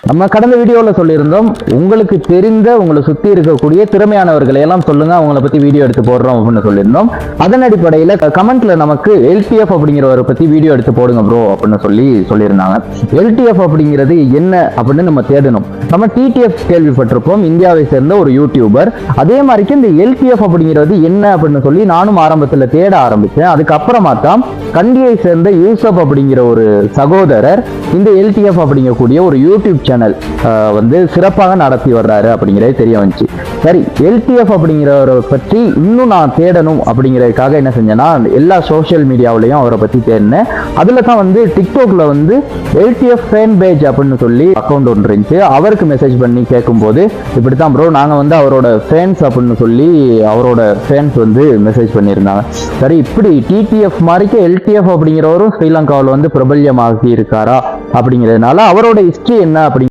நம்ம கடந்த வீடியோவில் சொல்லியிருந்தோம், உங்களுக்கு தெரிந்த உங்களை சுற்றி இருக்கக்கூடிய திறமையானவர்களை எல்லாம் சொல்லுங்க, அவங்கள பற்றி வீடியோ எடுத்து போடுறோம் அப்படின்னு சொல்லியிருந்தோம். அதன் அடிப்படையில் கமெண்ட்ல நமக்கு எல்டிஎஃப் அப்படிங்கிறவரை பற்றி வீடியோ எடுத்து போடுங்க ப்ரோ அப்படின்னு சொல்லியிருந்தாங்க. எல்டிஎஃப் அப்படிங்கிறது என்ன அப்படின்னு நம்ம தேடணும். நம்ம டிடிஎஃப் கேள்விப்பட்டிருப்போம், இந்தியாவை சேர்ந்த ஒரு யூடியூபர். அதே மாதிரிக்கு இந்த எல்டிஎஃப் அப்படிங்கிறது என்ன அப்படின்னு சொல்லி நானும் ஆரம்பத்தில் தேட ஆரம்பித்தேன். அதுக்கப்புறமா தான் கண்டியை சேர்ந்த யூசப் அப்படிங்கிற ஒரு சகோதரர் இந்த எல்டிஎஃப் அப்படிங்கக்கூடிய ஒரு யூடியூப் சேனல் வந்து சிறப்பாக நடத்தி வர்றாரு அப்படிங்கிறது தெரிய வந்துச்சு. சரி, எல்டிஎஃப் அப்படிங்கிறவரை பற்றி இன்னும் நான் தேடணும் அப்படிங்கிறதுக்காக என்ன செஞ்சேன்னா, எல்லா சோஷியல் மீடியாவிலையும் அவரை பற்றி தேடினேன். அதில் தான் வந்து டிக்டாக்ல வந்து எல்டிஎஃப் ஃபேன் பேஜ் அப்படின்னு சொல்லி அக்கௌண்ட் ஒன்று இருந்துச்சு. அவருக்கு மெசேஜ் பண்ணி கேட்கும்போது, இப்படி தான் ப்ரோ, நாங்கள் வந்து அவரோட ஃபேன்ஸ் அப்படின்னு சொல்லி அவரோட ஃபேன்ஸ் வந்து மெசேஜ் பண்ணியிருந்தாங்க. சரி, இப்படி டிடிஎஃப் மாதிரிக்கு எல்டிஎஃப் அப்படிங்கிறவரும் ஸ்ரீலங்காவில் வந்து பிரபல்யமாகி இருக்காரா அப்படிங்கிறதுனால அவரோட ஹிஸ்ட்ரி என்ன அப்படி